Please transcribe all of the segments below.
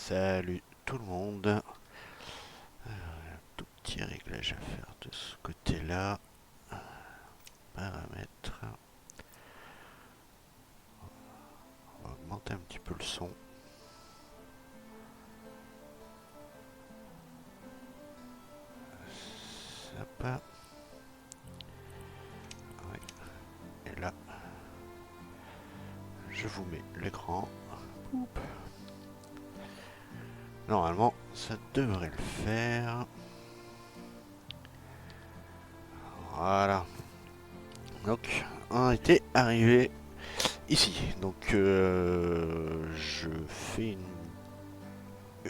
Salut tout le monde. Tout petit réglage à faire de ce côté-là. Paramètres. On va augmenter un petit peu le son. Sympa. Ouais. Et là, je vous mets l'écran. Normalement, ça devrait le faire. Voilà. Donc, on était arrivé ici. Donc, je fais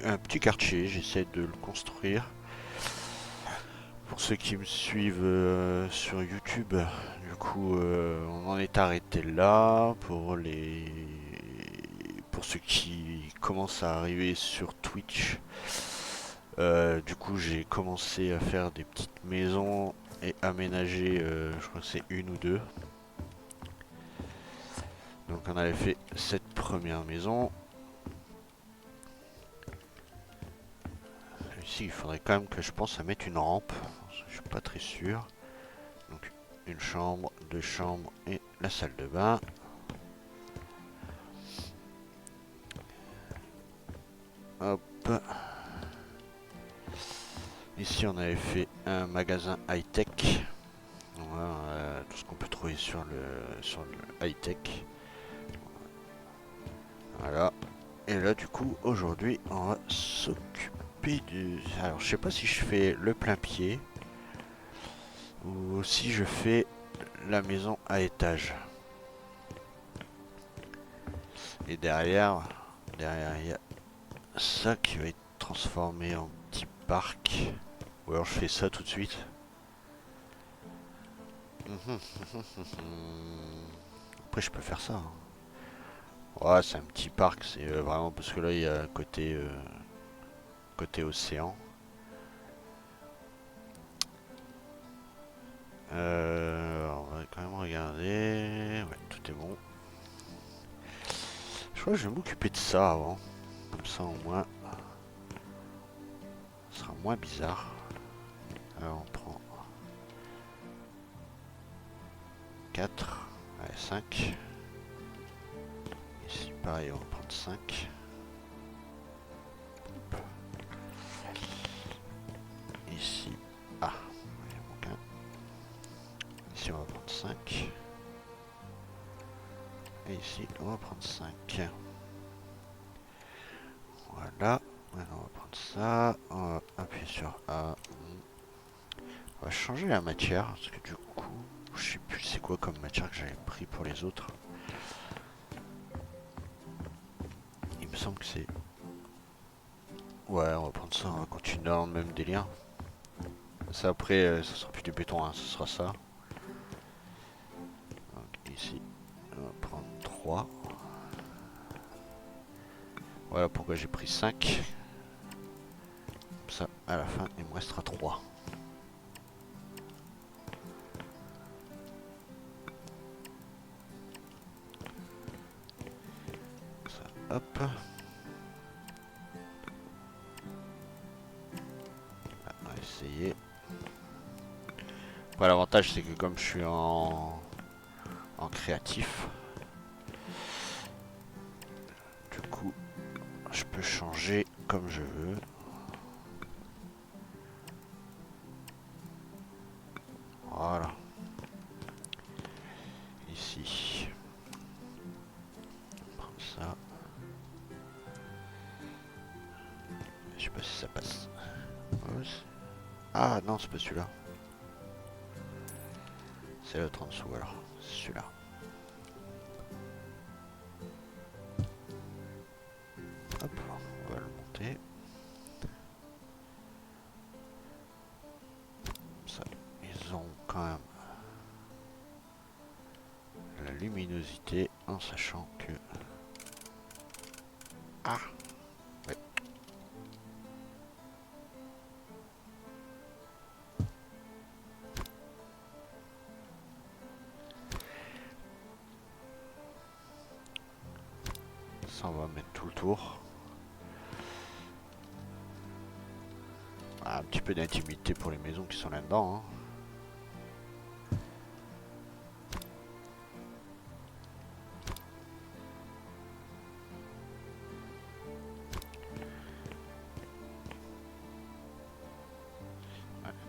un petit quartier. J'essaie de le construire. Pour ceux qui me suivent sur YouTube, du coup, on en est arrêté là. Pour ceux qui commencent à arriver sur Twitch, du coup, j'ai commencé à faire des petites maisons et aménager, je crois que c'est une ou deux. Donc, on avait fait cette première maison. Ici, il faudrait quand même que je pense à mettre une rampe. Je suis pas très sûr. Donc, une chambre, deux chambres et la salle de bain. Hop. Ici, on avait fait un magasin high-tech. Voilà, tout ce qu'on peut trouver sur le high-tech. Voilà. Et là, du coup, aujourd'hui, on va s'occuper du... Alors, je sais pas si je fais le plein pied ou si je fais la maison à étage. Et derrière, il y a ça qui va être transformé en petit parc. Ou alors, je fais ça tout de suite. Après, je peux faire ça, hein. Ouais, c'est un petit parc, c'est vraiment parce que là il y a côté océan. On va quand même regarder. Ouais, tout est bon. Je crois que je vais m'occuper de ça avant. Comme ça au moins, ce sera moins bizarre. Alors on prend 4, allez 5. Ici pareil, on va prendre 5. Ici, ah, il manque un. Ici on va prendre 5. Et ici on va prendre 5. Voilà. Maintenant on va prendre ça. On va appuyer sur A. On va changer la matière. Parce que du coup, je sais plus c'est quoi comme matière que j'avais pris pour les autres. Il me semble que c'est... Ouais, on va prendre ça. On va continuer dans le même délire. Ça après, ça sera plus du béton, hein, ce sera ça. Donc ici, on va prendre 3. Voilà pourquoi j'ai pris 5. Comme ça, à la fin, il me restera 3. Ça, hop. Ah, on va essayer. Après, l'avantage, c'est que comme je suis en créatif, du coup, je peux changer comme je veux. Voilà. Ici. On prend ça. Je sais pas si ça passe. Ah non, c'est pas celui-là. C'est l'autre en dessous alors. C'est celui-là. Hop, on va le monter. Ça, ils ont quand même la luminosité en sachant que... Ah ouais. Ça, on va mettre tout le tour. Un petit peu d'intimité pour les maisons qui sont là-dedans. Hein.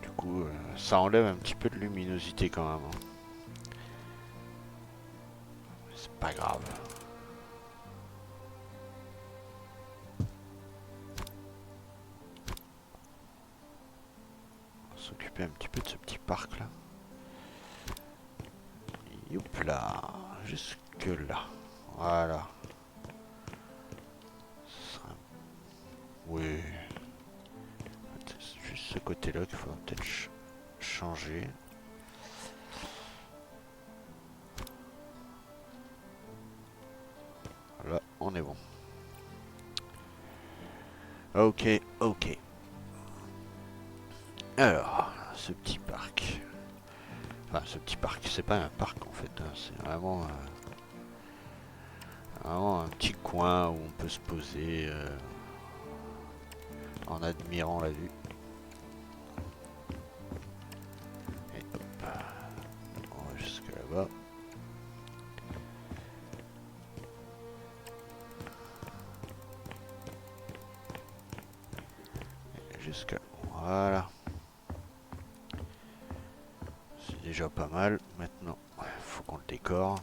Du coup, ça enlève un petit peu de luminosité quand même. Hein. C'est pas grave. On va s'occuper un petit peu de ce petit parc là. Youp là, jusque là. Voilà. Oui. C'est juste ce côté-là qu'il faudra peut-être changer. Là, on est bon. Ok, ok. Alors, ce petit parc. Enfin, ce petit parc, c'est pas un parc en fait. Hein, c'est vraiment, vraiment un petit coin où on peut se poser en admirant la vue. Et hop, on va jusque là-bas. Jusque voilà. C'est déjà pas mal. Maintenant, faut qu'on le décore.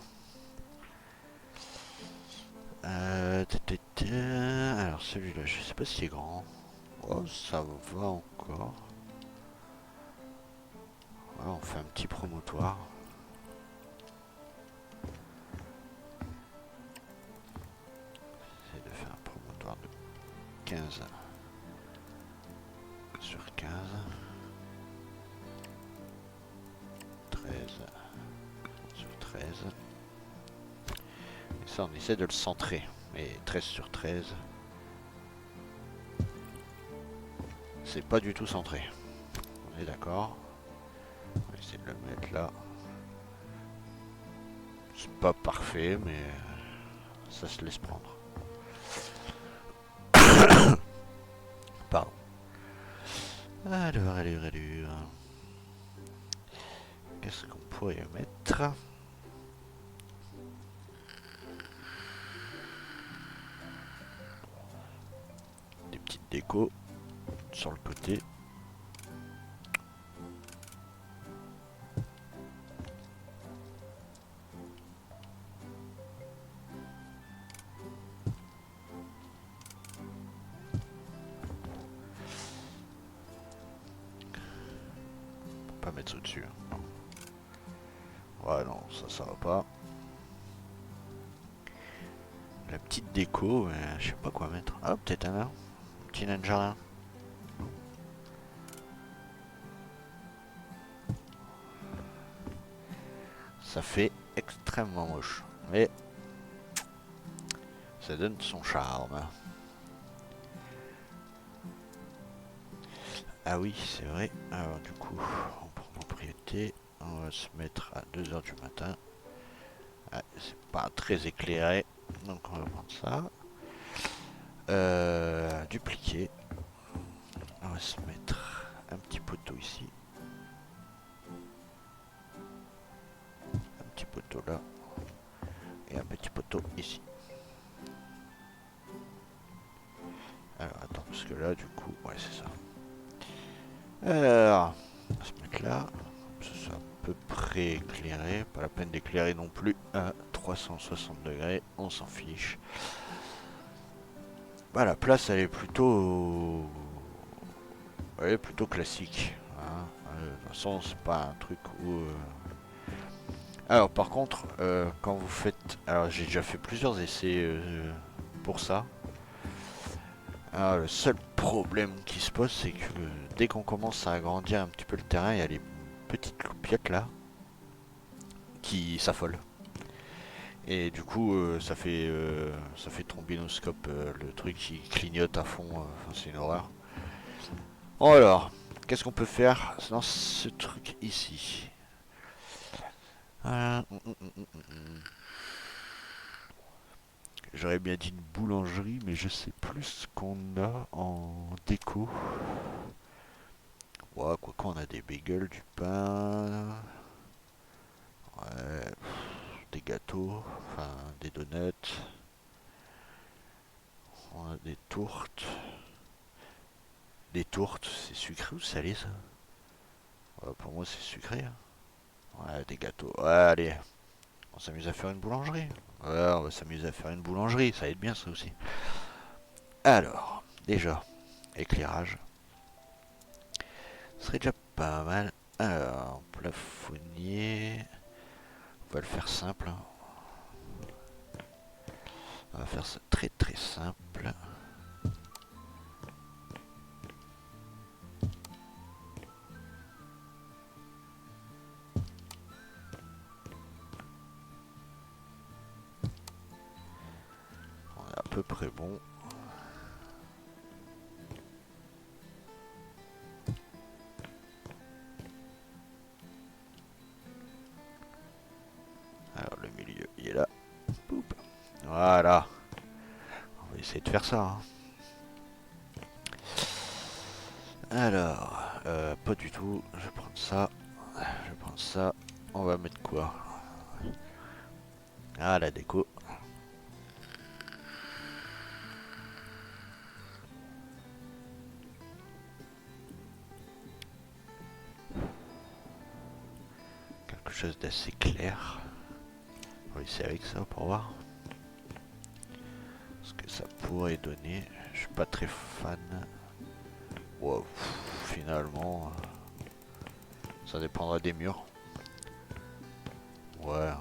Alors celui-là, je sais pas s'il est grand. Oh, ça va encore. Voilà, on fait un petit promontoire. J'essaie de faire un promontoire de 15 sur 15. 13 sur 13. Et ça, on essaie de le centrer. Et 13 sur 13. C'est pas du tout centré. On est d'accord. On va essayer de le mettre là. C'est pas parfait, mais ça se laisse prendre. Pardon. Alors. Qu'est-ce qu'on pourrait mettre? Des petites décos sur le côté. Pas mettre ça au-dessus. Hein. Ouais, non, ça va pas. La petite déco, je sais pas quoi mettre. Ah, peut-être un petit nain de jardin. Ça fait extrêmement moche. Mais ça donne son charme. Ah oui, c'est vrai. Alors du coup, on prend propriété. On va se mettre à 2 h du matin. Ah, c'est pas très éclairé. Donc on va prendre ça. Dupliquer. On va se mettre un petit poteau ici. Un petit poteau là. Et un petit poteau ici. Alors attends, parce que là du coup, ouais c'est ça. Alors, on va se mettre là. Ça c'est à peu près éclairé. Pas la peine d'éclairer non plus à 360 degrés. On s'en fiche. Bah la place elle est plutôt... Elle est plutôt classique. Hein. De toute façon c'est pas un truc où... Alors par contre, quand vous faites... Alors j'ai déjà fait plusieurs essais pour ça. Alors, le seul problème qui se pose, c'est que dès qu'on commence à agrandir un petit peu le terrain, il y a les petites loupiottes là qui s'affolent. Et du coup, ça fait trombinoscope, le truc qui clignote à fond. Enfin, c'est une horreur. Alors, qu'est-ce qu'on peut faire dans ce truc ici? Euh, mm, mm, mm, mm. J'aurais bien dit une boulangerie, mais je sais plus ce qu'on a en déco. Ouais, quoi qu'on a des bagels, du pain, ouais, des gâteaux, enfin des donuts, on a des tourtes. Des tourtes, c'est sucré ou salé ça? Ouais, pour moi c'est sucré, hein. Ouais, des gâteaux. Ouais, allez, on s'amuse à faire une boulangerie. Ouais, on va s'amuser à faire une boulangerie, ça aide bien ça aussi. Alors, déjà, éclairage. Ce serait déjà pas mal. Alors, plafonnier. On va le faire simple, hein. On va faire ça très très simple. On est à peu près bon. Alors le milieu, il est là. Poup. Voilà. On va essayer de faire ça, hein. Alors, pas du tout. Je vais prendre ça. Je vais prendre ça. On va mettre quoi? Ah, la déco. Quelque chose d'assez clair. On va essayer avec ça pour voir ce que ça pourrait donner. Je suis pas très fan. Wow, finalement, ça dépendra des murs. Ouais,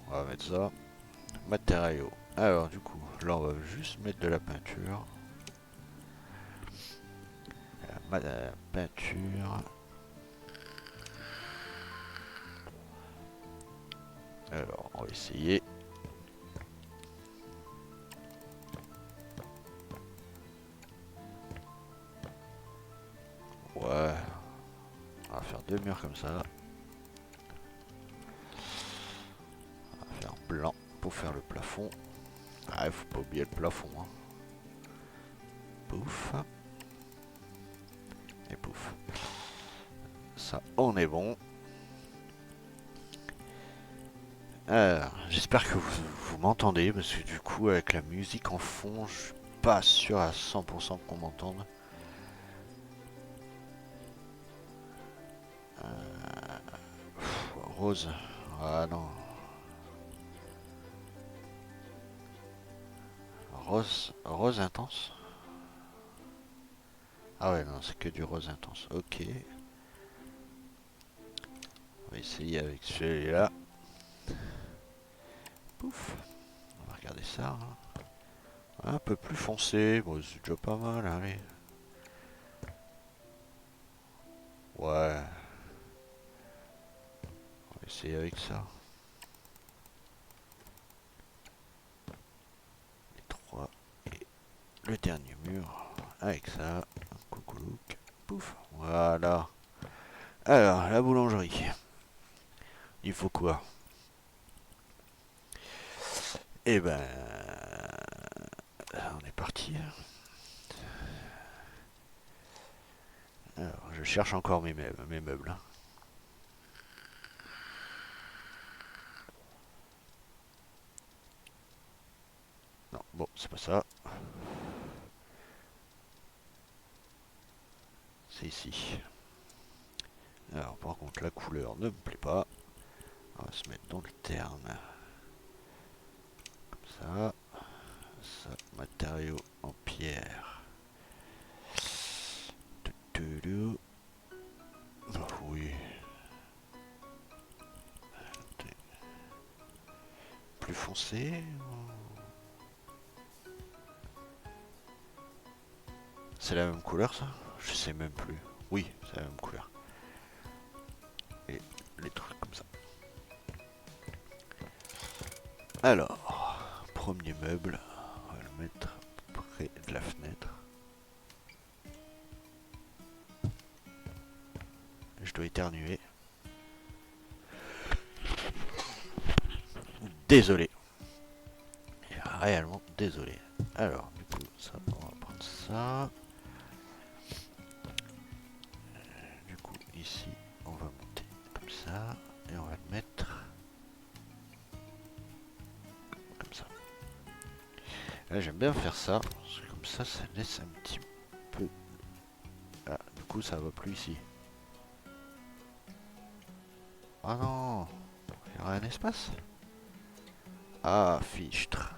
on va mettre ça. Matériaux. Alors du coup, là on va juste mettre de la peinture. Peinture. Alors, on va essayer. Ouais, on va faire deux murs comme ça. On va faire blanc pour faire le plafond. Ah, il faut pas oublier le plafond, hein. Pouf. Et pouf. Ça, on est bon. Alors, j'espère que vous m'entendez, parce que du coup, avec la musique en fond, je suis pas sûr à 100% qu'on m'entende. Rose. Ah non. Rose intense. Ah ouais, non, c'est que du rose intense. Ok. On va essayer avec celui-là. Pouf. On va regarder ça, hein. Un peu plus foncé. Bon, c'est déjà pas mal, allez. Ouais. On va essayer avec ça. Les trois. Et le dernier mur. Avec ça. Coucou look. Pouf. Voilà. Alors, la boulangerie. Il faut quoi? Eh ben... On est parti. Alors, je cherche encore mes meubles. Non, bon, c'est pas ça. C'est ici. Alors, par contre, la couleur ne me plaît pas. On va se mettre dans le terne. Comme ça. Ça, matériaux en pierre. Oh, oui. Plus foncé. C'est la même couleur ça? Je sais même plus. Oui, c'est la même couleur. Et les trucs comme ça. Alors, premier meuble, on va le mettre près de la fenêtre. Je dois éternuer. Désolé. Réellement désolé. Alors, du coup, ça, on va prendre ça. ici, on va monter comme ça. Et on va le mettre comme ça. Là, j'aime bien faire ça, parce que comme ça laisse un petit peu... Ah, du coup, ça va plus ici. Ah non, il y aura un espace. Ah, fichtre.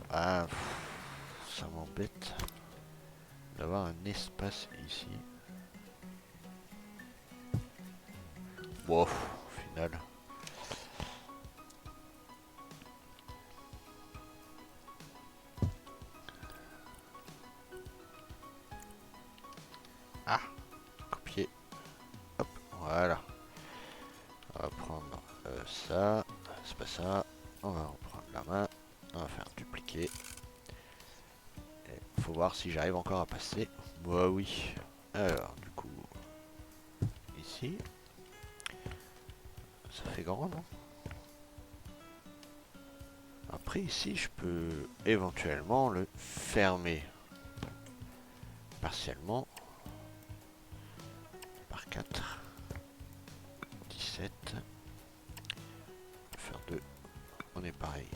Ah, ça m'embête d'avoir un espace ici. Bon, au final. Ah, copier. Hop, voilà. On va prendre ça. C'est pas ça. On va reprendre la main. On va faire dupliquer. Il faut voir si j'arrive encore à passer. Bah oui. Alors, du coup, ici. Ça fait grand, non? Après, ici, je peux éventuellement le fermer. Partiellement. Par 4. 17. Faire 2. On est pareil.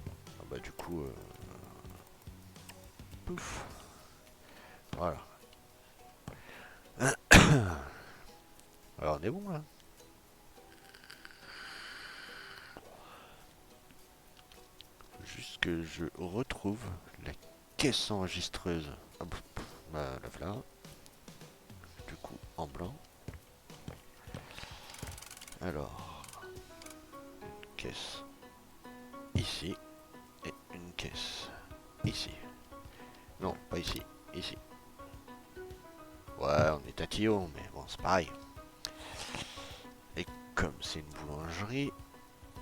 Ah bah du coup... Pouf. Voilà. Alors on est bon là. Juste que je retrouve la caisse enregistreuse. Ah bah la voilà. Du coup en blanc. Alors, une caisse ici et une caisse ici. Non, pas ici, ici. Ouais, on est tatillon, mais bon, c'est pareil. Et comme c'est une boulangerie,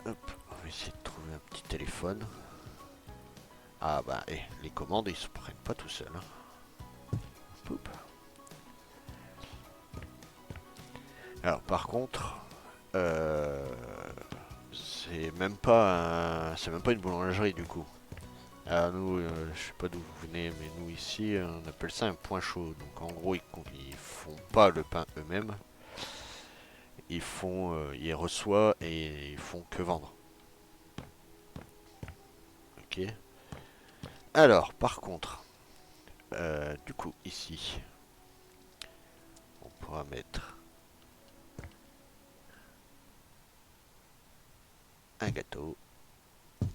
hop, on va essayer de trouver un petit téléphone. Ah bah, les commandes, ils se prennent pas tout seuls. Hein. Poup. Alors par contre, c'est même pas une boulangerie du coup. Alors nous, je sais pas d'où vous venez, mais nous ici, on appelle ça un point chaud. Donc en gros, ils font pas le pain eux-mêmes. Ils reçoivent et ils font que vendre. Ok. Alors par contre, du coup ici, on pourra mettre un gâteau,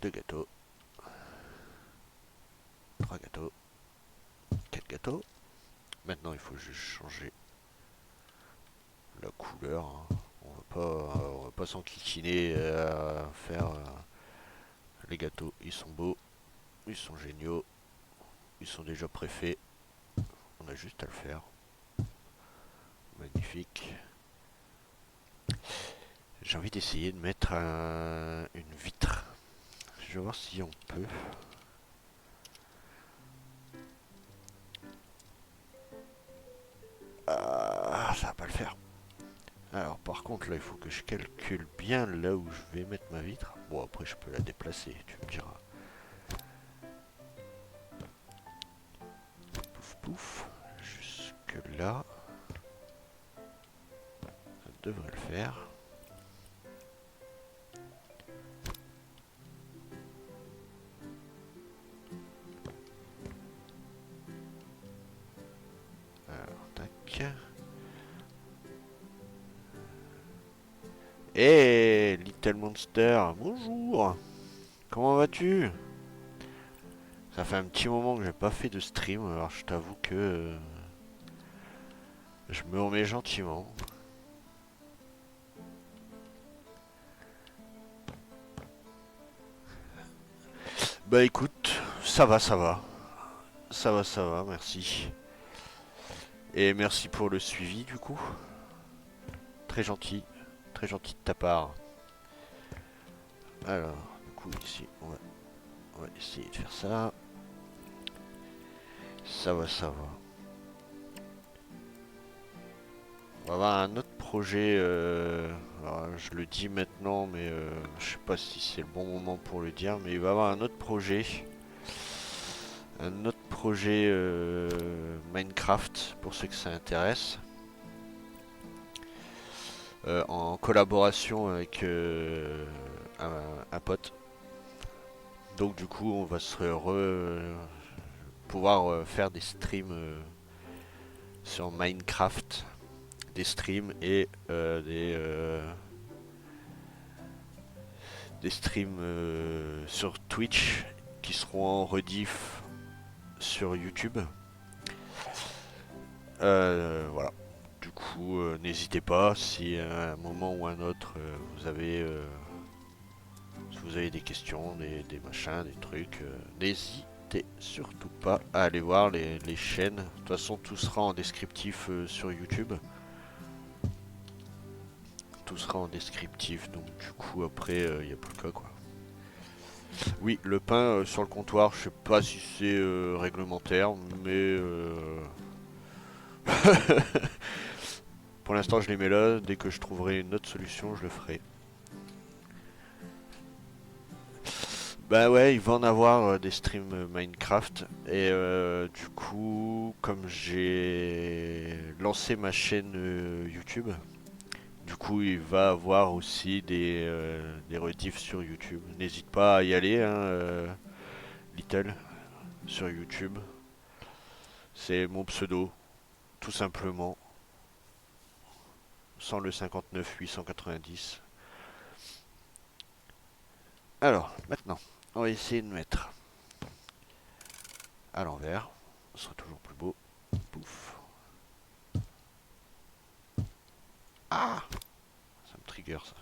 deux gâteaux, trois gâteaux, quatre gâteaux. Maintenant, il faut juste changer la couleur. Hein. On va pas s'enquiquiner à faire les gâteaux. Ils sont beaux, ils sont géniaux, ils sont déjà préfaits. On a juste à le faire. Magnifique. J'ai envie d'essayer de mettre une vitre. Je vais voir si on peut. Ah, ça va pas le faire. Alors par contre là il faut que je calcule bien là où je vais mettre ma vitre. Bon après je peux la déplacer, tu me diras. Pouf pouf. Jusque là. Ça devrait le faire. Alors tac. Hey Little Monster, bonjour. Comment vas-tu? Ça fait un petit moment que j'ai pas fait de stream, alors je t'avoue que je me remets gentiment. Bah écoute, ça va, ça va. Ça va, merci. Et merci pour le suivi du coup. Très gentil de ta part. Alors, du coup ici, on va essayer de faire ça. Ça va, ça va. On va avoir un autre projet. Alors, je le dis maintenant, mais je sais pas si c'est le bon moment pour le dire. Mais il va y avoir un autre projet un autre projet Minecraft pour ceux que ça intéresse. En collaboration avec un pote. Donc du coup on va pouvoir faire des streams sur Minecraft, des streams et des streams sur Twitch qui seront en rediff sur YouTube. Voilà. Du coup, n'hésitez pas si à un moment ou un autre si vous avez des questions, des machins, des trucs, n'hésitez surtout pas à aller voir les chaînes. De toute façon, tout sera en descriptif sur YouTube. Tout sera en descriptif, donc du coup après il n'y a plus qu'à quoi. Oui, le pain sur le comptoir, je sais pas si c'est réglementaire, mais pour l'instant je les mets là. Dès que je trouverai une autre solution, je le ferai. Bah ouais, il va en avoir des streams Minecraft. Et du coup, comme j'ai lancé ma chaîne YouTube, du coup il va avoir aussi des rediffs sur YouTube. N'hésite pas à y aller, hein, Little, sur YouTube. C'est mon pseudo, tout simplement, sans le 59 890. Alors, maintenant, on va essayer de mettre à l'envers. Ce sera toujours plus beau. Pouf. Ah, ça me trigger ça.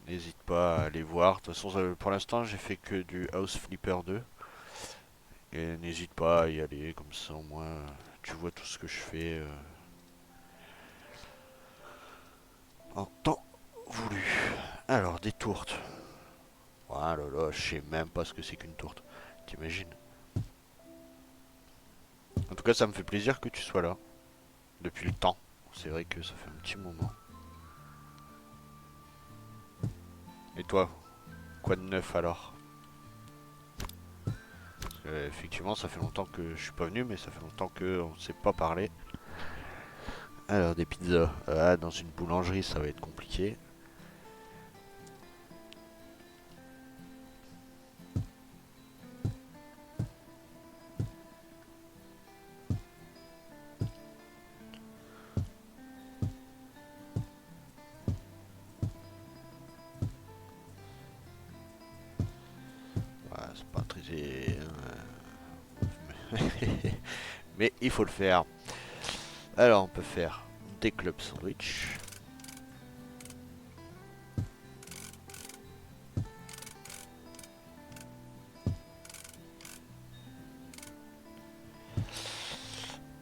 N'hésite pas à aller voir. De toute façon, pour l'instant, j'ai fait que du House Flipper 2. Et n'hésite pas à y aller, comme ça au moins tu vois tout ce que je fais en temps voulu. Alors, des tourtes. Oh là là, je sais même pas ce que c'est qu'une tourte. T'imagines? En tout cas, ça me fait plaisir que tu sois là. Depuis le temps. C'est vrai que ça fait un petit moment. Et toi, quoi de neuf alors? Parce que, effectivement, ça fait longtemps que je suis pas venu, mais ça fait longtemps qu'on ne s'est pas parlé. Alors, des pizzas. Ah, dans une boulangerie, ça va être compliqué. Ouais, c'est pas très... mais il faut le faire. Alors, on peut faire des clubs sandwich.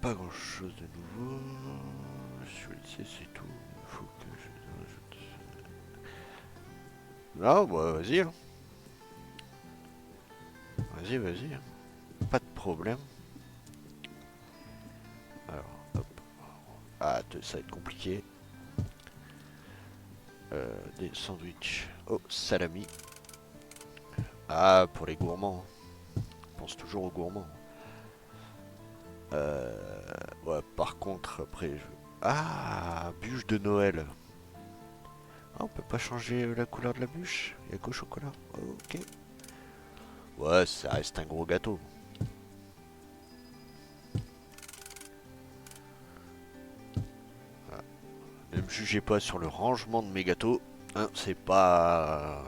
Pas grand chose de nouveau. Je le sais, c'est tout. Il faut que je rajoute. Non, bah vas-y. Hein. Vas-y, vas-y. Hein. Pas de problème. Alors, hop. Ah, ça va être compliqué. Des sandwichs au salami. Ah, pour les gourmands. On pense toujours aux gourmands. Ouais, par contre, après, je... Ah, bûche de Noël. Ah, on peut pas changer la couleur de la bûche. Il y a qu'au chocolat. Ok. Ouais, ça reste un gros gâteau. Voilà. Ne me jugez pas sur le rangement de mes gâteaux. Hein, c'est pas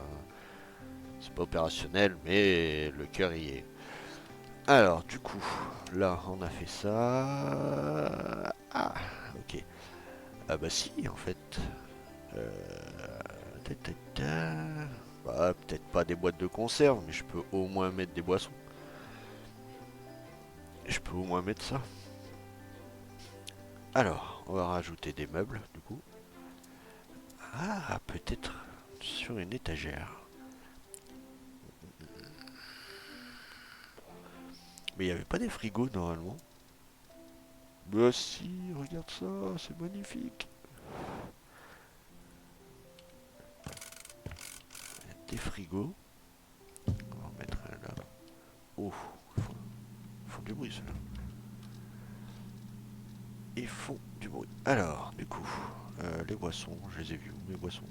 opérationnel, mais le cœur y est. Alors, du coup, là, on a fait ça. Ah, ok. Ah bah si, en fait. Euh... Bah, peut-être pas des boîtes de conserve, mais je peux au moins mettre des boissons. Je peux au moins mettre ça. Alors, on va rajouter des meubles, du coup. Ah, peut-être sur une étagère. Mais il n'y avait pas des frigos normalement. Bah si, regarde ça, c'est magnifique. Des frigos. Oh, ils font du bruit ceux-là. Ils font du bruit. Alors, du coup, les boissons, je les ai vus où mes boissons?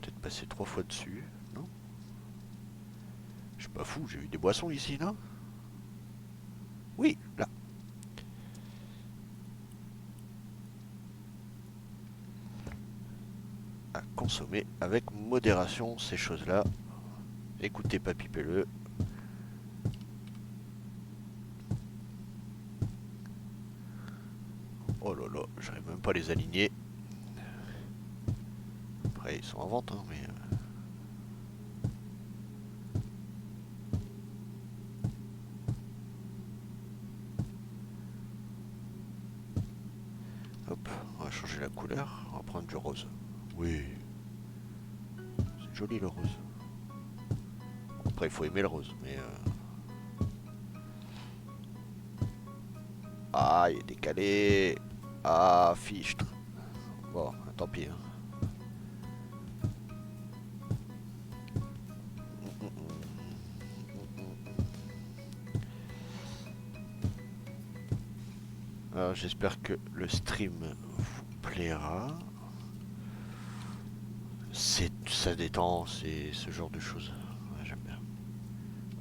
Peut-être passer 3 fois dessus, non? Je suis pas fou, j'ai vu des boissons ici, non? Oui, là. À consommer avec modération ces choses-là. Écoutez Papy Pelleux. Oh là là, j'arrive même pas à les aligner. Après, ils sont en vente, hein, mais... Hop, on va changer la couleur. On va prendre du rose. Oui. C'est joli le rose. Après, il faut aimer le rose, mais... Ah, il est décalé. Ah, fichtre. Bon, tant pis. Hein. Alors, j'espère que le stream vous plaira. Ça détend, c'est ce genre de choses. Ouais, j'aime bien.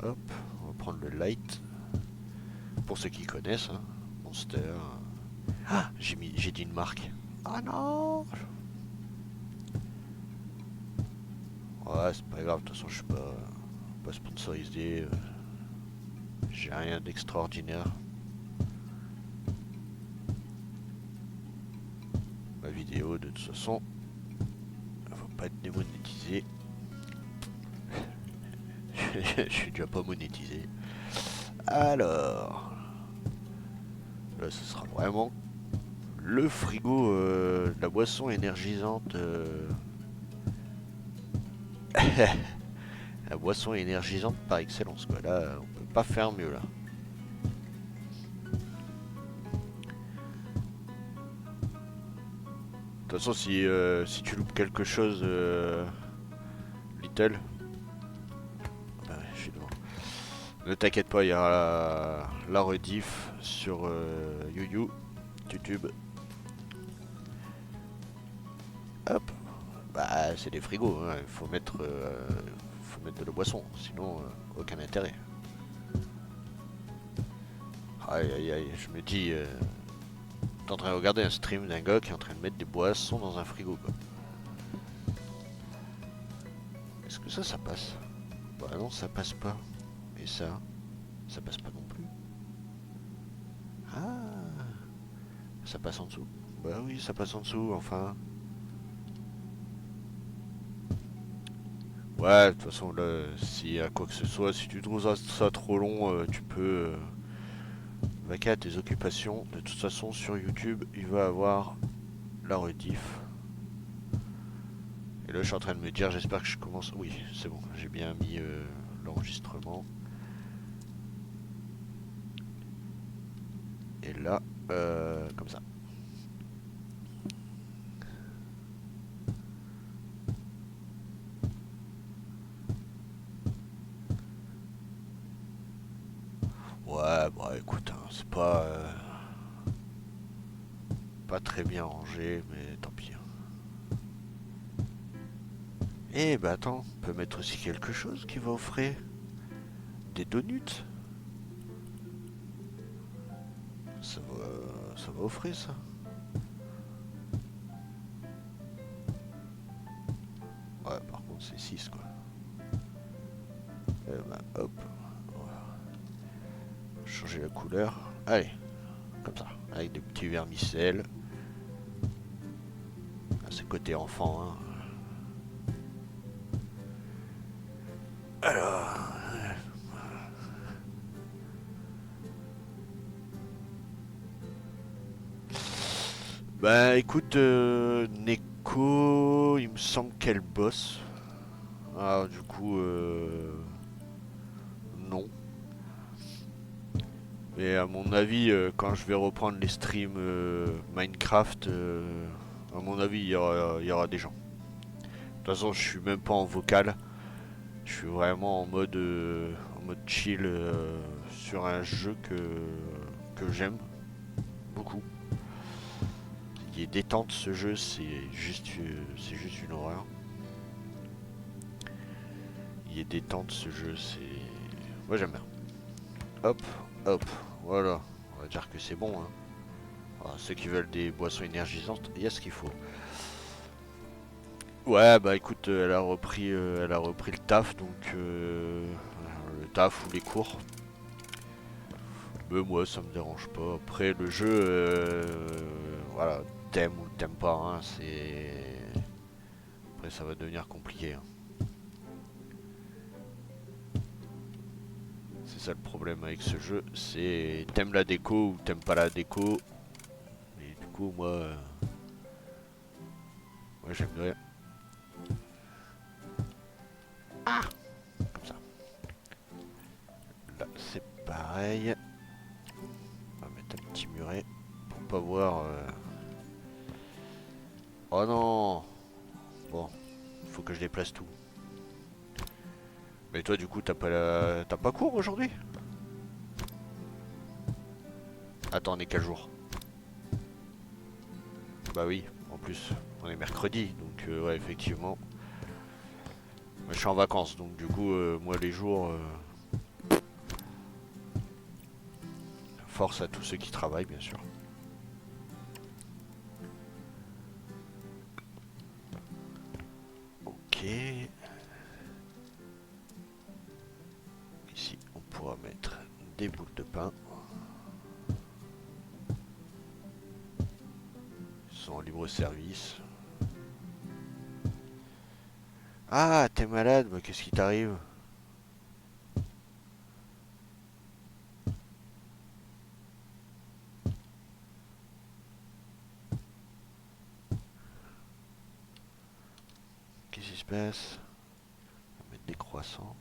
Hop, on va prendre le light. Pour ceux qui connaissent, hein, Monster. Ah, j'ai dit une marque. Ah non. Ouais, c'est pas grave, de toute façon je suis pas sponsorisé. J'ai rien d'extraordinaire. Ma vidéo de toute façon, elle va pas être démonétisée. Je suis déjà pas monétisé. Alors, là ce sera vraiment le frigo, la boisson énergisante. La boisson énergisante par excellence quoi. Là, on peut pas faire mieux là. De toute façon, si tu loupes quelque chose, Little, bah ouais, je suis devant. Ne t'inquiète pas, il y aura la rediff sur YouTube. Hop, bah c'est des frigos, hein. Faut mettre de la boisson, sinon aucun intérêt. Aïe aïe aïe, je me dis, t'es en train de regarder un stream d'un gars qui est en train de mettre des boissons dans un frigo quoi. Est-ce que ça passe? Bah non, ça passe pas. Et ça passe pas non plus. Ah, ça passe en dessous. Bah oui, ça passe en dessous, enfin. Ouais, de toute façon, là, s'il y a quoi que ce soit, si tu trouves ça trop long, tu peux vaquer à tes occupations. De toute façon, sur YouTube, il va avoir la rediff. Et là, je suis en train de me dire, j'espère que je commence... Oui, c'est bon, j'ai bien mis l'enregistrement. Et là, comme ça. Ouais, bah écoute, hein, c'est pas très bien rangé, mais tant pis. Eh bah attends, on peut mettre aussi quelque chose qui va offrir des donuts. Ça va offrir ça. Ouais, par contre c'est 6 quoi. Eh bah hop, voilà. Changer la couleur. Allez, comme ça, avec des petits vermicelles. Ah, c'est côté enfant, hein. Alors... Bah écoute, Neko, il me semble qu'elle bosse. Ah du coup, non. Mais à mon avis, quand je vais reprendre les streams Minecraft, à mon avis, il y aura des gens. De toute façon, je suis même pas en vocal. Je suis vraiment en mode chill sur un jeu que j'aime beaucoup. Il est détente ce jeu, c'est juste une horreur. Il est détente ce jeu, c'est... Moi j'aime bien. Hop, hop, voilà. On va dire que c'est bon. Hein. Alors, ceux qui veulent des boissons énergisantes, il y a ce qu'il faut. Ouais, bah écoute, elle a repris le taf, donc le taf ou les cours. Mais moi, ça me dérange pas. Après, le jeu, voilà, t'aimes ou t'aimes pas, hein, c'est... Après, ça va devenir compliqué. Hein. C'est ça le problème avec ce jeu, c'est t'aimes la déco ou t'aimes pas la déco. Et du coup, moi j'aime bien. Ah, comme ça. Là, c'est pareil. On va mettre un petit muret pour pas voir. Oh non. Bon, faut que je déplace tout. Mais toi, du coup, t'as pas cours aujourd'hui? Attends, on est quel jour? Bah oui, en plus, on est mercredi, donc ouais, effectivement. Moi, je suis en vacances, donc du coup, moi, les jours, force à tous ceux qui travaillent, bien sûr. Ok. Ici, on pourra mettre des boules de pain. Ils sont en libre service. Ah, t'es malade, mais qu'est-ce qui t'arrive? Qu'est-ce qui se passe? On va mettre des croissants.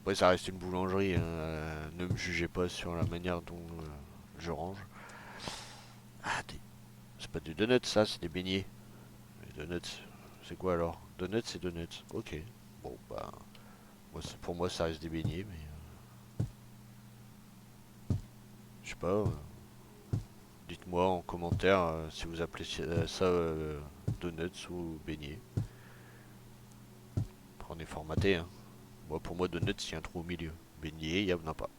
Après, ça reste une boulangerie. Hein. Ne me jugez pas sur la manière dont je range. Ah, c'est pas des donuts, ça, c'est des beignets. Les donuts, c'est quoi alors? Donuts, c'est donuts. Ok. Bon, bah, pour moi, ça reste des beignets, mais je sais pas. Dites-moi en commentaire si vous appelez ça donuts ou beignets. Après, on est formaté. Hein. Moi, pour moi, donuts, il y a un trou au milieu. Beignets, il n'y en a pas.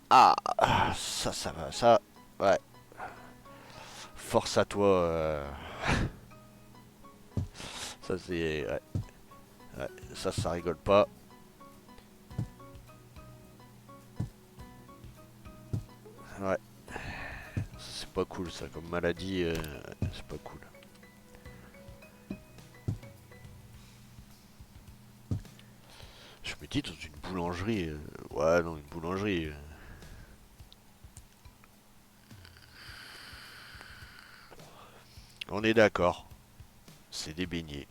Ah, ça va, ça. Ouais. Force à toi. Ça, c'est. Ouais, ouais, ça rigole pas. Ouais. C'est pas cool, ça. Comme maladie, c'est pas cool. Je me dis, dans une boulangerie. Ouais, non, une boulangerie. On est d'accord. C'est des beignets.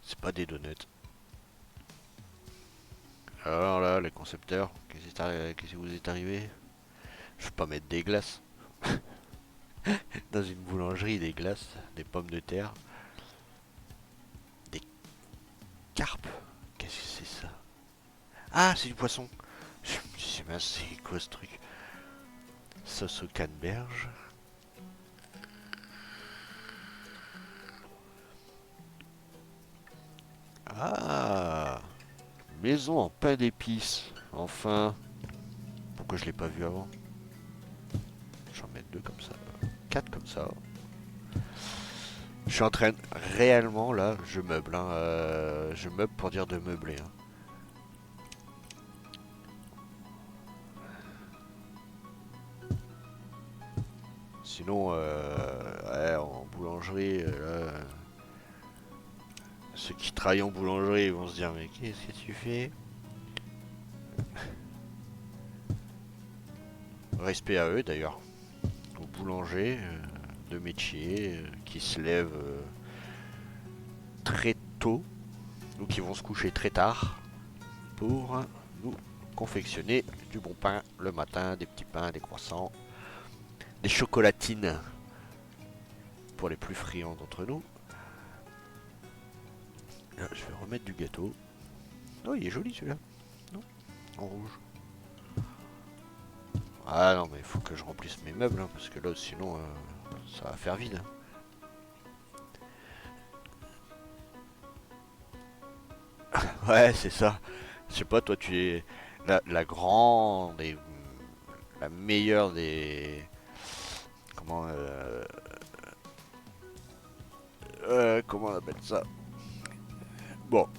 C'est pas des donuts. Alors là, les concepteurs, qu'est-ce qui vous est arrivé? Je peux pas mettre des glaces. Dans une boulangerie, des glaces, des pommes de terre, des carpes. Qu'est-ce que c'est ça? Ah, c'est du poisson. Je me dis, c'est quoi ce truc? Sauce au canneberge. Ah, maison en pain d'épices. Enfin. Pourquoi je l'ai pas vu avant? J'en mets deux comme ça. Quatre comme ça. Je suis en train de... Réellement, là, je meuble. Hein, je meuble pour dire de meubler. Hein. Sinon, ouais, en boulangerie, ceux qui travaillent en boulangerie vont se dire, mais qu'est-ce que tu fais? Respect à eux d'ailleurs, aux boulangers de métier qui se lèvent très tôt ou qui vont se coucher très tard pour nous confectionner du bon pain le matin, des petits pains, des croissants, des chocolatines pour les plus friands d'entre nous. Là, je vais remettre du gâteau. Oh, il est joli celui-là. Non, en rouge. Ah non, mais il faut que je remplisse mes meubles, hein, parce que là, sinon, ça va faire vide. Ouais, c'est ça. Je sais pas, toi, tu es la grande et la meilleure des... Comment... comment on appelle ça? Bon,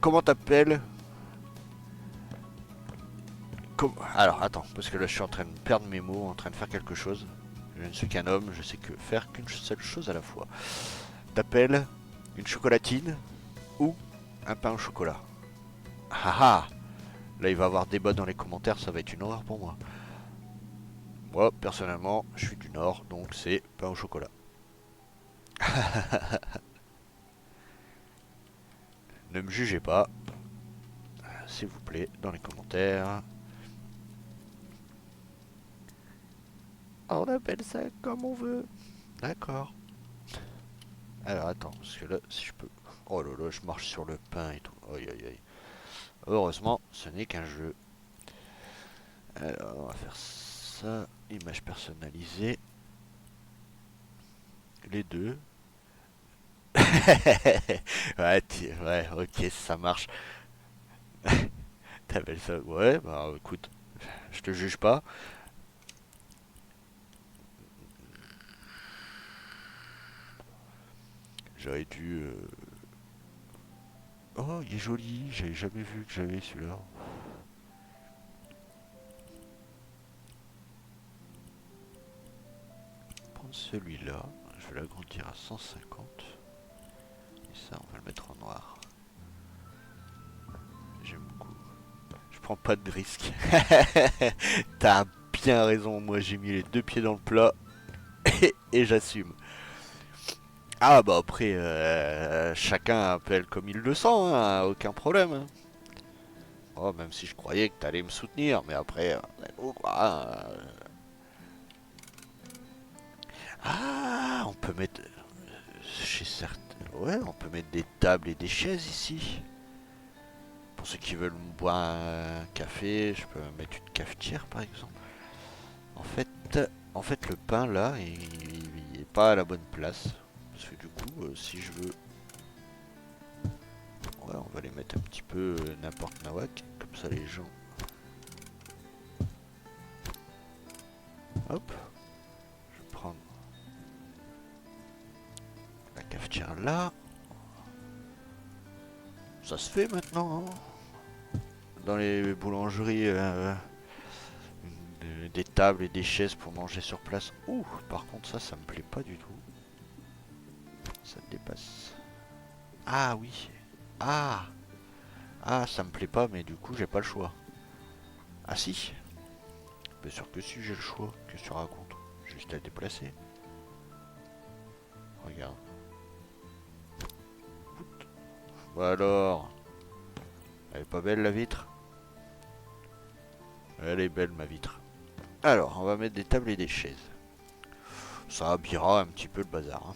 comment t'appelles? Alors, attends, parce que là, je suis en train de perdre mes mots, en train de faire quelque chose. Je ne suis qu'un homme, je sais que faire qu'une seule chose à la fois. T'appelles une chocolatine ou un pain au chocolat? Ah ah! Là, il va y avoir débat dans les commentaires, ça va être une horreur pour moi. Moi, personnellement, je suis du Nord, donc c'est pain au chocolat. Ne me jugez pas, s'il vous plaît, dans les commentaires. On appelle ça comme on veut. D'accord. Alors attends, parce que là, si je peux... Oh là là, je marche sur le pain et tout. Aïe aïe aïe. Heureusement, ce n'est qu'un jeu. Alors, on va faire ça. Image personnalisée. Les deux. Ouais, ouais, ok, ça marche. T'appelles ça? Ouais, bah écoute, je te juge pas. J'aurais dû... Oh, il est joli, j'avais jamais vu que j'avais celui-là. Prendre celui-là, je vais l'agrandir à 150. Et ça, on va le mettre en noir. J'aime beaucoup. Je prends pas de risque. T'as bien raison, moi j'ai mis les deux pieds dans le plat et j'assume. Ah bah après, chacun appelle comme il le sent, hein, aucun problème. Hein. Oh, même si je croyais que t'allais me soutenir, mais après, oh, quoi, hein. Ah, on peut mettre... Chez certains... Ouais, on peut mettre des tables et des chaises ici. Pour ceux qui veulent boire un café, je peux mettre une cafetière par exemple. En fait, en fait le pain là, il est pas à la bonne place. Parce que du coup, si je veux... Ouais, on va les mettre un petit peu n'importe nawak. Comme ça les gens... Hop. Je vais prendre la cafetière là. Ça se fait maintenant, hein. Dans les boulangeries, des tables et des chaises pour manger sur place. Ouh, par contre ça me plaît pas du tout. Ça dépasse. Ah oui. Ah. Ah, ça me plaît pas, mais du coup j'ai pas le choix. Ah si. Bien sûr que si j'ai le choix. Qu'est-ce que tu racontes? Juste à le déplacer. Regarde. Bah alors. Elle est pas belle la vitre? Elle est belle ma vitre. Alors, on va mettre des tables et des chaises. Ça habillera un petit peu le bazar. Hein.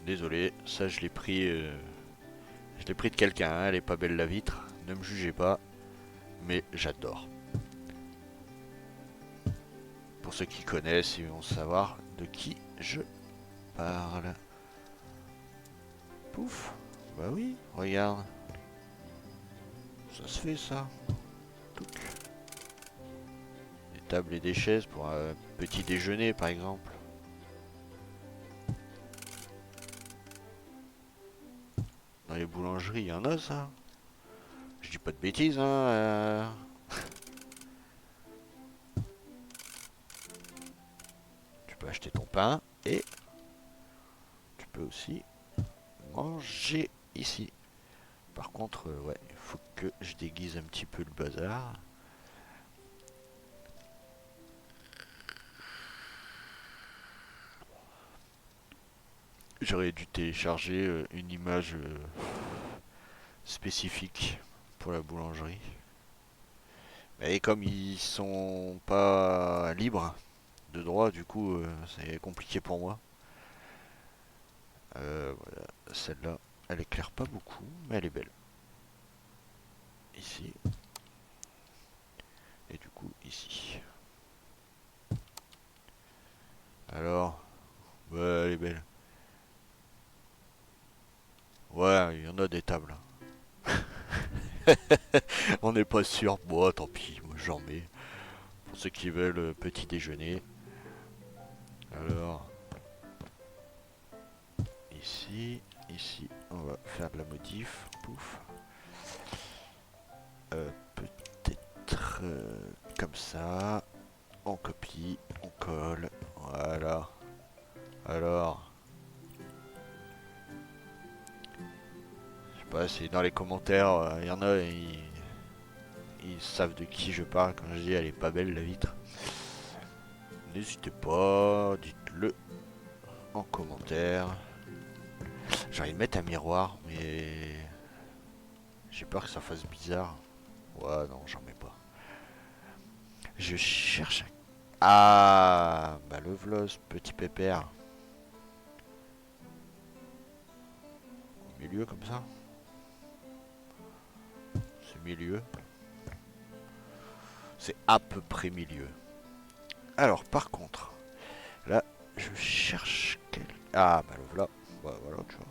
Désolé, ça je l'ai pris. Je l'ai pris de quelqu'un, hein. Elle est pas belle la vitre. Ne me jugez pas. Mais j'adore. Pour ceux qui connaissent, ils vont savoir de qui je parle. Pouf. Bah oui, regarde. Ça se fait ça. Touc. Des tables et des chaises pour un petit déjeuner par exemple. Dans les boulangeries, il y en a ça. Je dis pas de bêtises, hein. Tu peux acheter ton pain et tu peux aussi manger ici. Par contre, ouais, il faut que je déguise un petit peu le bazar. J'aurais dû télécharger une image spécifique pour la boulangerie. Et comme ils sont pas libres de droit, du coup, c'est compliqué pour moi. Voilà, celle-là, elle éclaire pas beaucoup, mais elle est belle. Ici. Et du coup, ici. Alors, ouais, elle est belle. Ouais, il y en a des tables. On n'est pas sûr. Bon, tant pis, moi j'en mets. Pour ceux qui veulent petit déjeuner. Alors, ici, ici, on va faire de la modif. Pouf. Peut-être comme ça. On copie, on colle. Voilà. Alors, je sais pas si dans les commentaires, il y en a, ils savent de qui je parle quand je dis elle est pas belle la vitre. N'hésitez pas, dites-le en commentaire. J'ai envie de mettre un miroir, mais j'ai peur que ça fasse bizarre. Ouais, non, j'en mets pas. Je cherche un... Ah, bah le vlos, petit pépère. Au milieu comme ça. C'est milieu. C'est à peu près milieu. Alors, par contre, là, je cherche quel... Ah, bah le voilà. Bah voilà, tu vois.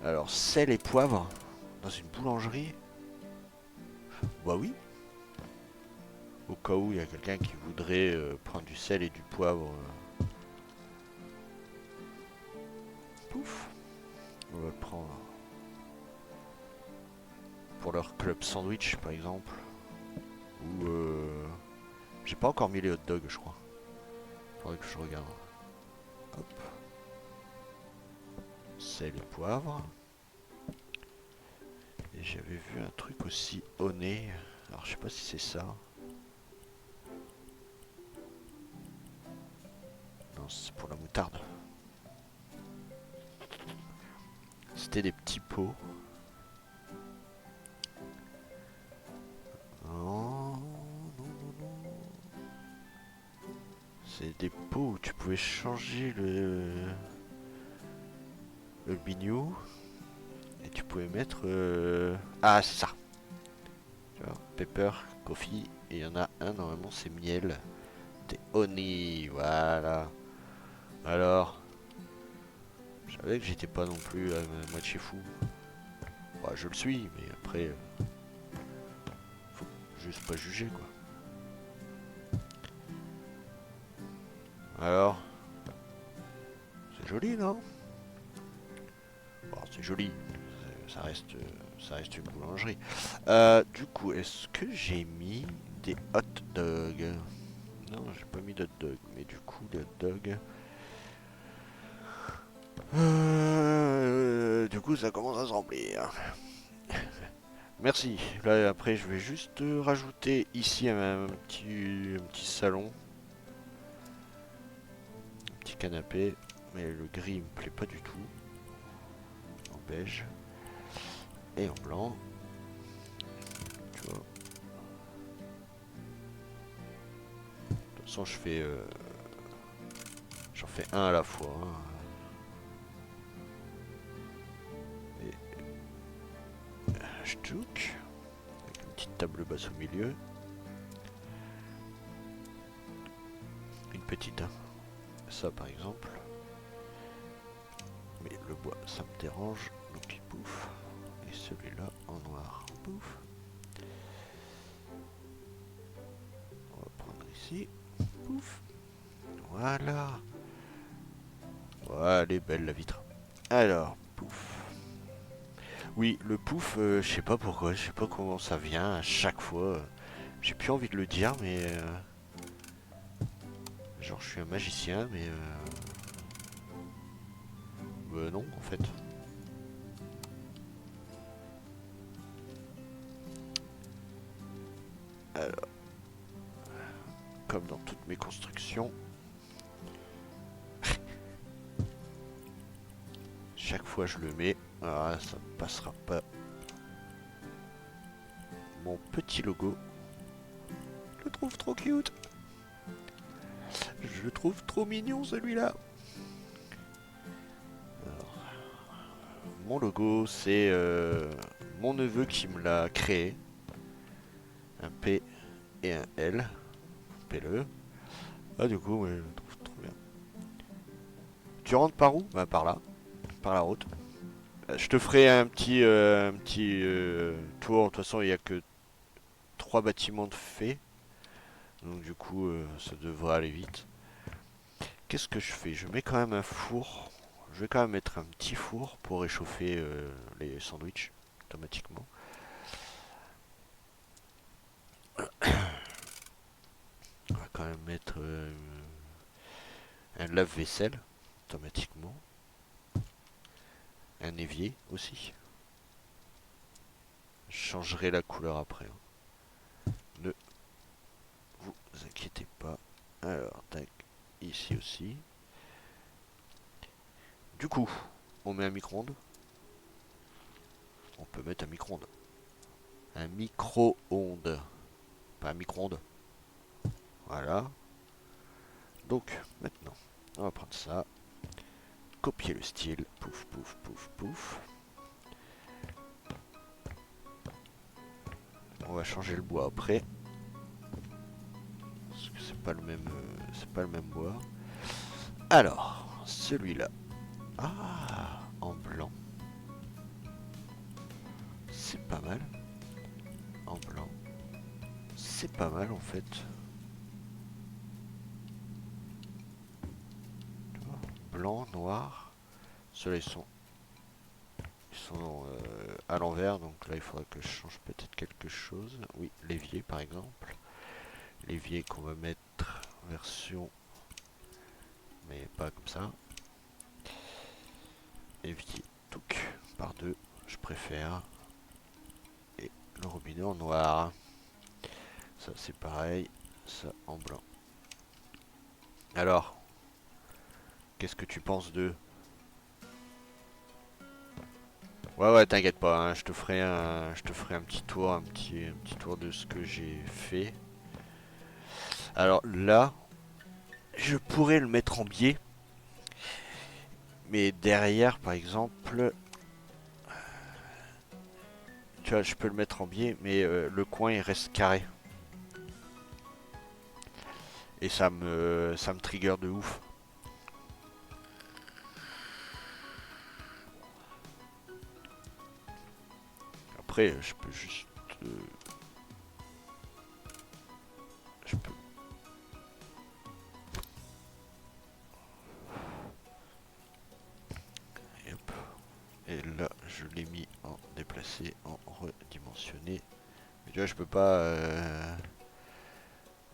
Alors, sel et poivre dans une boulangerie. Bah oui. Au cas où il y a quelqu'un qui voudrait prendre du sel et du poivre. Pouf. On va le prendre pour leur club sandwich, par exemple. Ou j'ai pas encore mis les hot dogs, je crois. Faudrait que je regarde. Hop. Sel et poivre. Et j'avais vu un truc aussi au nez. Alors je sais pas si c'est ça. Non, c'est pour la moutarde. C'était des petits pots. Non, non, non, non. C'est des pots où tu pouvais changer le bignou. Et tu pouvais mettre... Ah, c'est ça. Tu vois, pepper, coffee. Et il y en a un, normalement, c'est miel. Des honey, voilà. Alors, je savais que j'étais pas non plus à moitié fou. Bah, je le suis, mais après, faut juste pas juger, quoi. Alors, c'est joli, non? Bon, c'est joli. Ça reste une boulangerie. Du coup, est-ce que j'ai mis des hot dogs? Non, j'ai pas mis d'hot dog, mais du coup, les hot dogs. Du coup, ça commence à se remplir. Merci. Là, après, je vais juste rajouter ici un petit salon. Un petit canapé. Mais le gris me plaît pas du tout. En beige. Et en blanc. Tu vois. De toute façon, j'en fais un à la fois. Hein. Ch'touk. Avec une petite table basse au milieu. Une petite. Hein. Ça, par exemple. Mais le bois, ça me dérange. Donc, pouf. Et celui-là en noir. Pouf. On va prendre ici. Pouf. Voilà. Voilà, elle est belle la vitre. Alors, pouf. Oui, le pouf, je sais pas pourquoi, je sais pas comment ça vient à chaque fois. J'ai plus envie de le dire, mais genre je suis un magicien, mais non en fait. Alors, comme dans toutes mes constructions, chaque fois je le mets, ah, ça ne passera pas. Mon petit logo, je le trouve trop cute. Je le trouve trop mignon celui-là. mon logo, c'est mon neveu qui me l'a créé. Un P et un L. Fais-le. Ah, du coup, ouais, je trouve trop bien. Tu rentres par où? Bah, par là. Par la route. Je te ferai un petit tour. De toute façon, il n'y a que 3 bâtiments de fait. Donc, du coup, ça devrait aller vite. Qu'est-ce que je fais? Je mets quand même un four. Je vais quand même mettre un petit four pour réchauffer les sandwichs automatiquement. On va quand même mettre un lave-vaisselle automatiquement. Un évier aussi. Je changerai la couleur après, hein. Ne vous inquiétez pas. Alors, tac, ici aussi. Du coup, on met un micro-ondes. On peut mettre un micro-ondes. Un micro-ondes. Pas un micro-ondes. Voilà. Donc, maintenant, on va prendre ça. Copier le style. Pouf, pouf, pouf, pouf. On va changer le bois après. Parce que c'est pas le même bois. Alors, celui-là. Ah, en blanc. C'est pas mal. En blanc. C'est pas mal en fait. Blanc, noir. Ceux-là ils sont à l'envers, donc là il faudrait que je change peut-être quelque chose. Oui, l'évier par exemple. L'évier qu'on va mettre version, mais pas comme ça. Évier touc par 2, je préfère. Et le robinet en noir. Ça c'est pareil, ça en blanc. Alors, qu'est-ce que tu penses de... Ouais, t'inquiète pas, hein, je te ferai un petit tour, un petit tour de ce que j'ai fait. Alors là, je pourrais le mettre en biais, mais derrière, par exemple, tu vois, je peux le mettre en biais, mais le coin il reste carré. Et ça me trigger de ouf. Après, je peux juste... je peux... Et hop. Et là, je l'ai mis en déplacé, en redimensionné. Mais tu vois, je peux pas...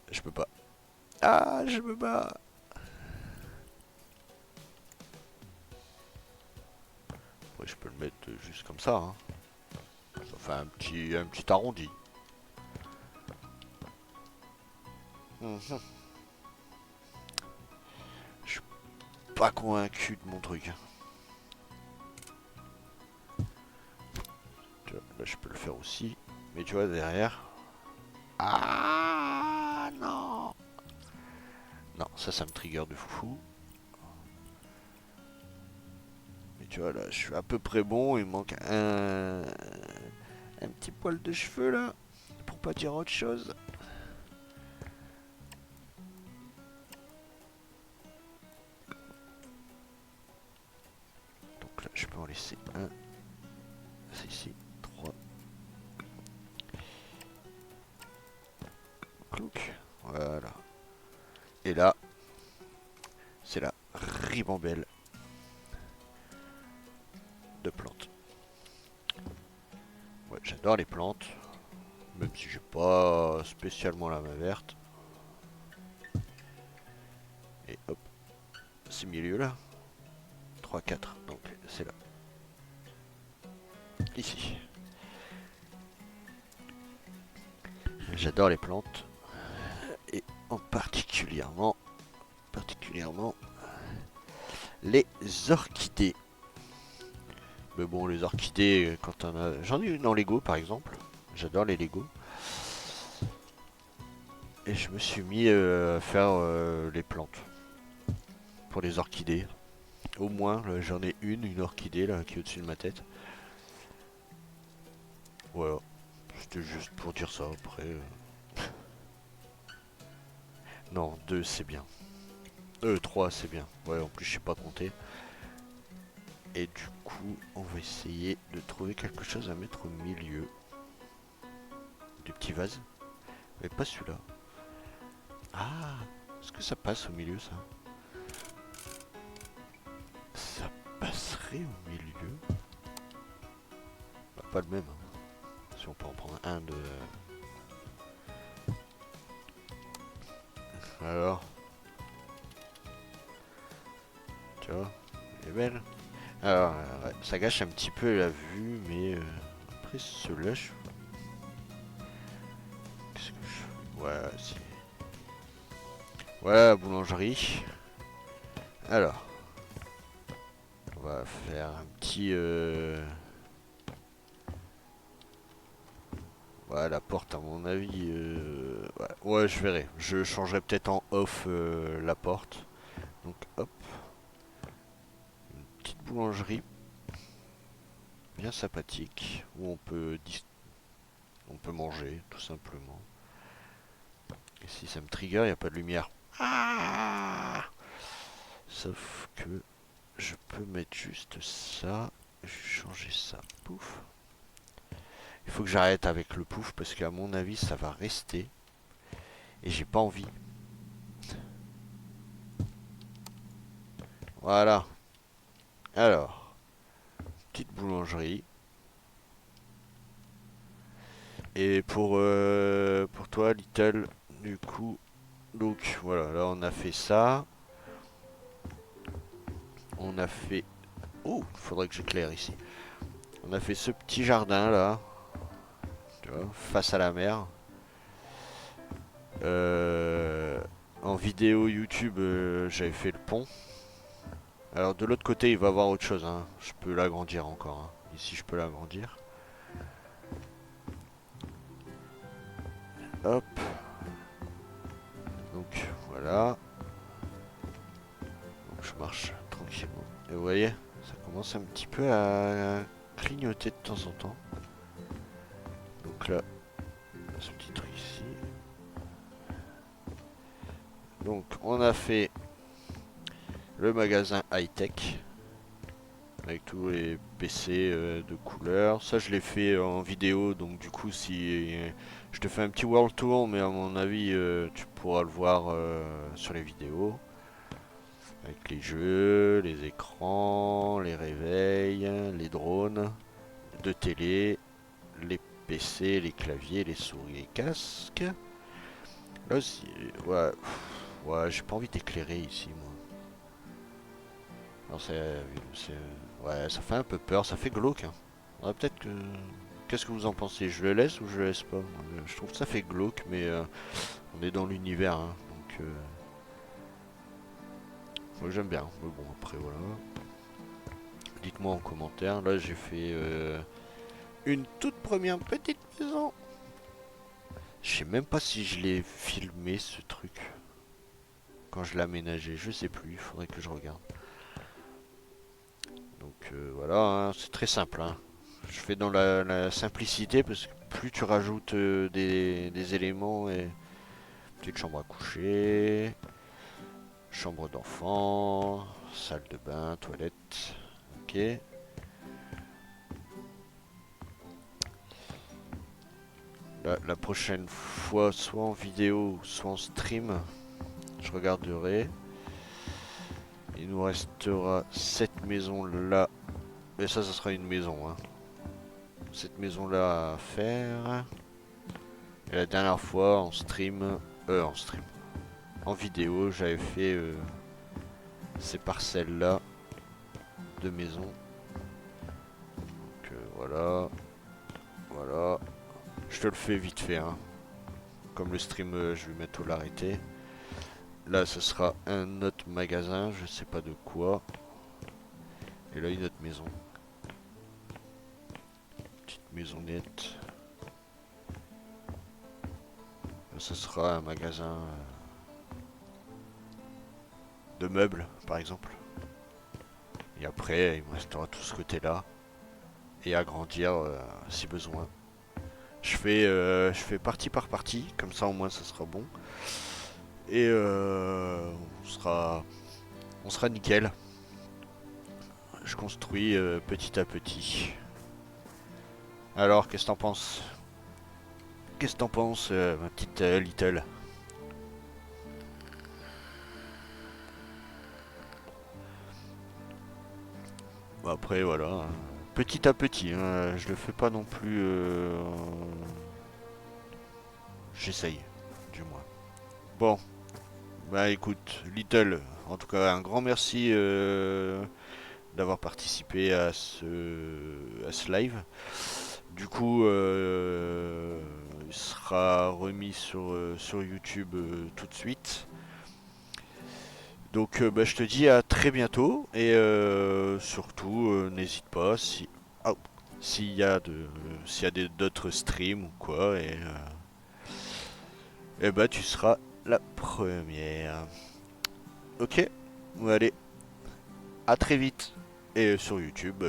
je peux pas. Ah, je peux pas. Après, je peux le mettre juste comme ça, hein. Ça fait un petit arrondi. Mhm. Je suis pas convaincu de mon truc. Tu vois, là, je peux le faire aussi. Mais tu vois, derrière... Ah non. Non, ça me trigger de fou. Mais tu vois, là, je suis à peu près bon. Il me manque un petit poil de cheveux, là. Pour pas dire autre chose. Donc là, je peux en laisser un. C'est ici. 3. Clouc. Voilà. Et là, c'est la ribambelle de plantes. Ouais, j'adore les plantes. Même si j'ai pas spécialement la main verte. Et hop. Ces milieux là. 3, 4. Donc c'est là. Ici. J'adore les plantes. Et en particulièrement les orchidées. Mais bon, les orchidées, quand on a... J'en ai une en Lego par exemple. J'adore les Lego. Et je me suis mis à faire les plantes. Pour les orchidées. Au moins, là, j'en ai une orchidée là qui est au-dessus de ma tête. Voilà. C'était juste pour dire ça après. Non, deux c'est bien. 3 c'est bien. Ouais, en plus je sais pas compter. Et du coup, on va essayer de trouver quelque chose à mettre au milieu. Des petits vases. Mais pas celui-là. Ah, est-ce que ça passe au milieu ça? Ça passerait au milieu? Bah, pas le même, hein. Si on peut en prendre un de... Alors, tu vois, elle est belle. Alors, ouais, ça gâche un petit peu la vue, mais après ceux-là, je... Qu'est-ce que je... Ouais, si. Voilà la boulangerie. Alors, on va faire un petit... Ouais, la porte, à mon avis... Ouais, ouais, je verrai. Je changerai peut-être en off la porte. Donc, hop, une petite boulangerie bien sympathique où on peut manger, tout simplement. Et si ça me trigger, il n'y a pas de lumière. Ah, sauf que je peux mettre juste ça. Je vais changer ça. Pouf. Il faut que j'arrête avec le pouf parce qu'à mon avis, ça va rester. Et j'ai pas envie. Voilà. Alors, petite boulangerie. Et pour toi, Little, du coup, donc voilà, là on a fait ça. On a fait... Oh, il faudrait que j'éclaire ici. On a fait ce petit jardin là, tu vois, face à la mer. Euh, En vidéo YouTube, j'avais fait le pont. Alors de l'autre côté, il va y avoir autre chose, hein. Je peux l'agrandir encore, hein. Ici, je peux l'agrandir. Hop. Donc voilà. Donc je marche tranquillement. Et vous voyez, ça commence un petit peu à clignoter de temps en temps. Donc là, ce petit truc ici. Donc on a fait le magasin high-tech avec tous les PC de couleur. Ça je l'ai fait en vidéo, donc du coup si je te fais un petit world tour, mais à mon avis tu pourras le voir sur les vidéos. Avec les jeux, les écrans, les réveils, les drones de télé, les PC, les claviers, les souris et casques. Là aussi, ouais, ouais, j'ai pas envie d'éclairer ici moi. Non, ouais, ça fait un peu peur, ça fait glauque, hein. Ouais, peut-être que... Qu'est-ce que vous en pensez? Je le laisse ou je le laisse pas? Je trouve que ça fait glauque, mais on est dans l'univers, hein, donc moi j'aime bien. Mais bon, après voilà. Dites-moi en commentaire. Là, j'ai fait une toute première petite maison. Je sais même pas si je l'ai filmé ce truc quand je l'ai aménagé. Je sais plus. Il faudrait que je regarde. Donc voilà, hein, c'est très simple, hein. Je fais dans la simplicité parce que plus tu rajoutes des éléments et petite chambre à coucher, chambre d'enfant, salle de bain, toilette. Ok. La prochaine fois, soit en vidéo, soit en stream, je regarderai. Il nous restera cette maison là. Et ça sera une maison, hein. Cette maison là à faire. Et la dernière fois en stream, en vidéo, j'avais fait ces parcelles là de maison. Donc voilà, voilà. Je te le fais vite fait, hein. Comme le stream, je vais mettre l'arrêter. Là, ce sera un autre magasin, je sais pas de quoi. Et là, une autre maison. Petite maisonnette. Là, ce sera un magasin de meubles, par exemple. Et après, il me restera tout ce côté-là. Et agrandir si besoin. Je fais partie par partie, comme ça au moins ça sera bon. Et on sera nickel. Je construis petit à petit. Alors, qu'est-ce que t'en penses? Qu'est-ce que t'en penses, ma petite Little? Bon, après, voilà, hein. Petit à petit, hein, je le fais pas non plus. J'essaye, du moins. Bon, bah écoute, Little, en tout cas, un grand merci d'avoir participé à ce live. Du coup, il sera remis sur YouTube tout de suite. Donc bah, je te dis à très bientôt et surtout n'hésite pas si oh, s'il y a s'il y a d'autres streams ou quoi et bah tu seras la première. Ok, bon, allez, à très vite et sur YouTube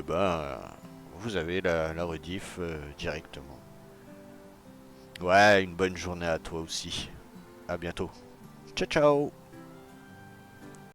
vous avez la rediff directement. Ouais, une bonne journée à toi aussi. À bientôt. Ciao ciao.